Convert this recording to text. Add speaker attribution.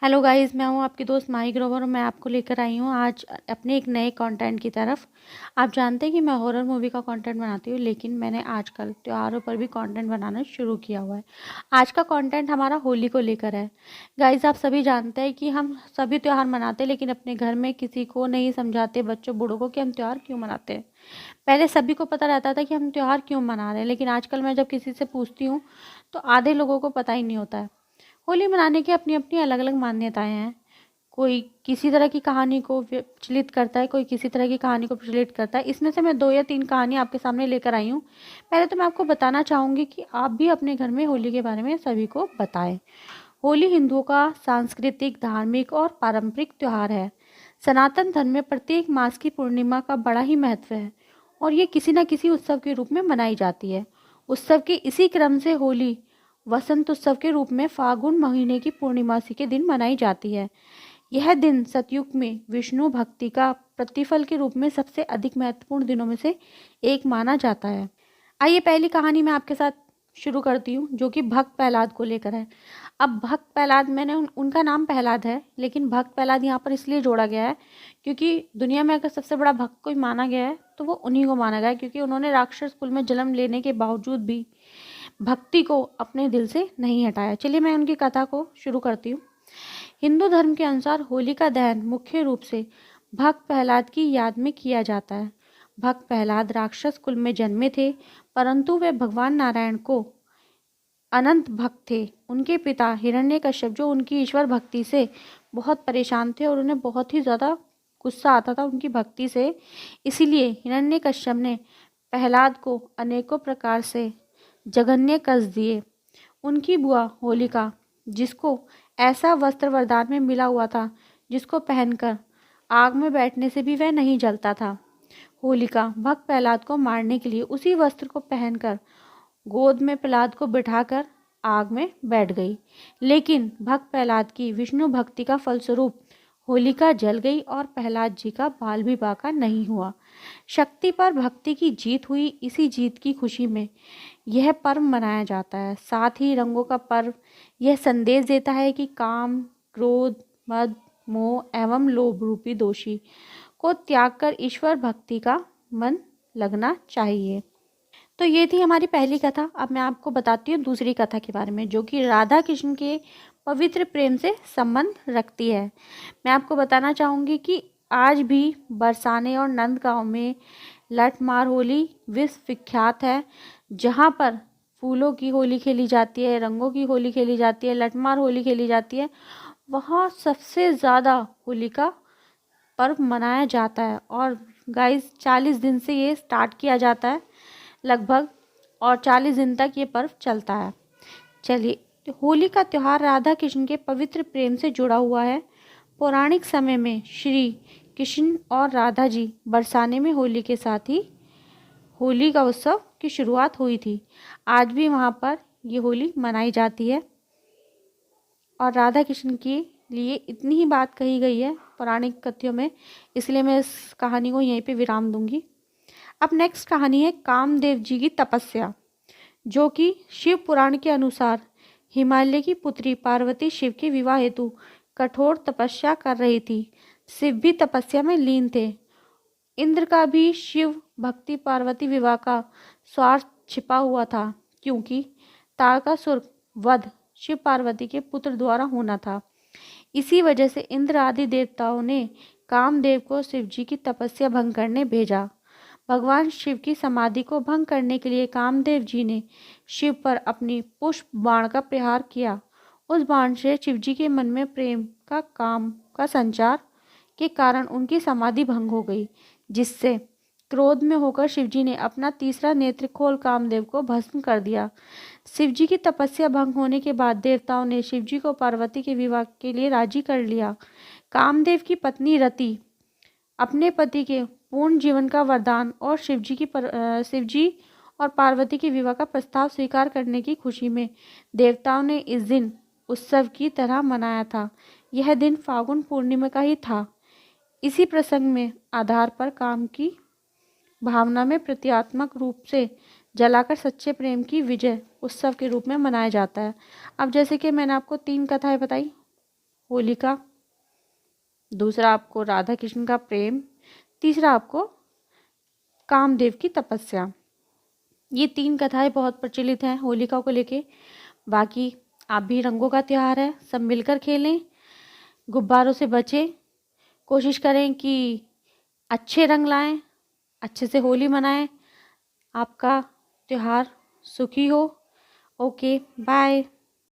Speaker 1: Hello guys, मैं हूँ आपकी दोस्त माही ग्रोवर और मैं आपको लेकर आई हूँ आज अपने एक नए कंटेंट की तरफ। आप जानते हैं कि मैं हॉरर मूवी का कंटेंट बनाती हूँ, लेकिन मैंने आजकल त्योहारों पर भी कंटेंट बनाना शुरू किया हुआ है। आज का कंटेंट हमारा होली को लेकर है। गाइस, आप सभी जानते हैं कि हम सभी त्यौहार मनाते हैं, लेकिन अपने घर में किसी को नहीं समझाते, बच्चों बूढ़ों को, कि हम त्यौहार क्यों मनाते हैं। पहले सभी को पता रहता था कि हम त्यौहार क्यों मना रहे हैं, लेकिन आजकल मैं जब किसी से पूछती हूँ तो आधे लोगों को पता ही नहीं होता है। होली मनाने की अपनी अपनी अलग अलग मान्यताएं हैं। कोई किसी तरह की कहानी को प्रचलित करता है, कोई किसी तरह की कहानी को प्रचलित करता है। इसमें से मैं 2 या 3 कहानी आपके सामने लेकर आई हूँ। पहले तो मैं आपको बताना चाहूँगी कि आप भी अपने घर में होली के बारे में सभी को बताएं। होली हिंदुओं का सांस्कृतिक, धार्मिक और पारंपरिक त्योहार है। सनातन धर्म में प्रत्येक मास की पूर्णिमा का बड़ा ही महत्व है और ये किसी न किसी उत्सव के रूप में मनाई जाती है। उत्सव के इसी क्रम से होली वसंत उत्सव के रूप में फागुन महीने की पूर्णिमासी के दिन मनाई जाती है। यह दिन सतयुग में विष्णु भक्ति का प्रतिफल के रूप में सबसे अधिक महत्वपूर्ण दिनों में से एक माना जाता है। आइए पहली कहानी मैं आपके साथ शुरू करती हूँ, जो कि भक्त प्रहलाद को लेकर है। अब भक्त प्रहलाद, मैंने उनका नाम प्रहलाद है, लेकिन भक्त प्रहलाद यहाँ पर इसलिए जोड़ा गया है क्योंकि दुनिया में अगर सबसे बड़ा भक्त कोई माना गया है तो वो उन्हीं को माना गया है, क्योंकि उन्होंने राक्षस कुल में जन्म लेने के बावजूद भी भक्ति को अपने दिल से नहीं हटाया। चलिए मैं उनकी कथा को शुरू करती हूँ। हिंदू धर्म के अनुसार होली का दहन मुख्य रूप से भक्त प्रहलाद की याद में किया जाता है। भक्त प्रहलाद राक्षस कुल में जन्मे थे, परंतु वे भगवान नारायण को अनंत भक्त थे। उनके पिता हिरण्यकश्यप, जो उनकी ईश्वर भक्ति से बहुत परेशान थे और उन्हें बहुत ही ज़्यादा गुस्सा आता था उनकी भक्ति से, इसीलिए हिरण्यकश्यप ने प्रहलाद को अनेकों प्रकार से जघन्य कष्ट दिए। उनकी बुआ होलिका, जिसको ऐसा वस्त्र वरदान में मिला हुआ था जिसको पहनकर आग में बैठने से भी वह नहीं जलता था, होलिका भक्त प्रहलाद को मारने के लिए उसी वस्त्र को पहनकर गोद में प्रहलाद को बिठाकर आग में बैठ गई। लेकिन भक्त प्रहलाद की विष्णु भक्ति का फलस्वरूप होलिका जल गई और प्रहलाद जी का बाल भी बाका नहीं हुआ। शक्ति पर भक्ति की जीत हुई। इसी जीत की खुशी में यह पर्व मनाया जाता है। साथ ही रंगों का पर्व यह संदेश देता है कि काम, क्रोध, मद, मोह एवं लोभ रूपी दोषी को त्याग कर ईश्वर भक्ति का मन लगना चाहिए। तो ये थी हमारी पहली कथा। अब मैं आपको बताती हूँ दूसरी कथा के बारे में, जो कि राधा कृष्ण के पवित्र प्रेम से संबंध रखती है। मैं आपको बताना चाहूँगी कि आज भी बरसाने और नंदगांव में लठमार होली विश्व विख्यात है, जहाँ पर फूलों की होली खेली जाती है, रंगों की होली खेली जाती है, लठमार होली खेली जाती है। वहाँ सबसे ज़्यादा होली का पर्व मनाया जाता है और गाइस 40 दिन से ये स्टार्ट किया जाता है लगभग, और 40 दिन तक ये पर्व चलता है। चलिए, तो होली का त्यौहार राधा कृष्ण के पवित्र प्रेम से जुड़ा हुआ है। पौराणिक समय में श्री कृष्ण और राधा जी बरसाने में होली के साथ ही होली का उत्सव की शुरुआत हुई थी। आज भी वहाँ पर ये होली मनाई जाती है और राधा कृष्ण के लिए इतनी ही बात कही गई है पौराणिक कथ्यों में, इसलिए मैं इस कहानी को यहीं पे विराम दूंगी। अब नेक्स्ट कहानी है कामदेव जी की तपस्या, जो कि शिव पुराण के अनुसार हिमालय की पुत्री पार्वती शिव के विवाह हेतु कठोर तपस्या कर रही थी। शिव भी तपस्या में लीन थे। इंद्र का भी शिव भक्ति पार्वती विवाह का स्वार्थ छिपा हुआ था, क्योंकि तारकासुर वध शिव पार्वती के पुत्र द्वारा होना था। इसी वजह से इंद्र आदि देवताओं ने कामदेव को शिव जी की तपस्या भंग करने भेजा। भगवान शिव की समाधि को भंग करने के लिए कामदेव जी ने शिव पर अपनी पुष्प बाण का प्रहार किया। उस बाण से शिव जी के मन में प्रेम का काम का संचार के कारण उनकी समाधि भंग हो गई, जिससे क्रोध में होकर शिवजी ने अपना तीसरा नेत्र खोल कामदेव को भस्म कर दिया। शिवजी की तपस्या भंग होने के बाद देवताओं ने शिवजी को पार्वती के विवाह के लिए राजी कर लिया। कामदेव की पत्नी रति अपने पति के पूर्ण जीवन का वरदान और शिवजी और पार्वती के विवाह का प्रस्ताव स्वीकार करने की खुशी में देवताओं ने इस दिन उत्सव की तरह मनाया था। यह दिन फागुन पूर्णिमा का ही था। इसी प्रसंग में आधार पर काम की भावना में प्रतीकात्मक रूप से जलाकर सच्चे प्रेम की विजय उत्सव के रूप में मनाया जाता है। अब जैसे कि मैंने आपको 3 कथाएं बताई, होलिका, दूसरा आपको राधा कृष्ण का प्रेम, तीसरा आपको कामदेव की तपस्या। ये 3 कथाएं बहुत प्रचलित हैं होलिका को लेके। बाकी आप भी, रंगों का त्योहार है, सब मिलकर खेलें, गुब्बारों से बचें, कोशिश करें कि अच्छे रंग लाएं, अच्छे से होली मनाएं। आपका त्योहार सुखी हो। Okay, bye.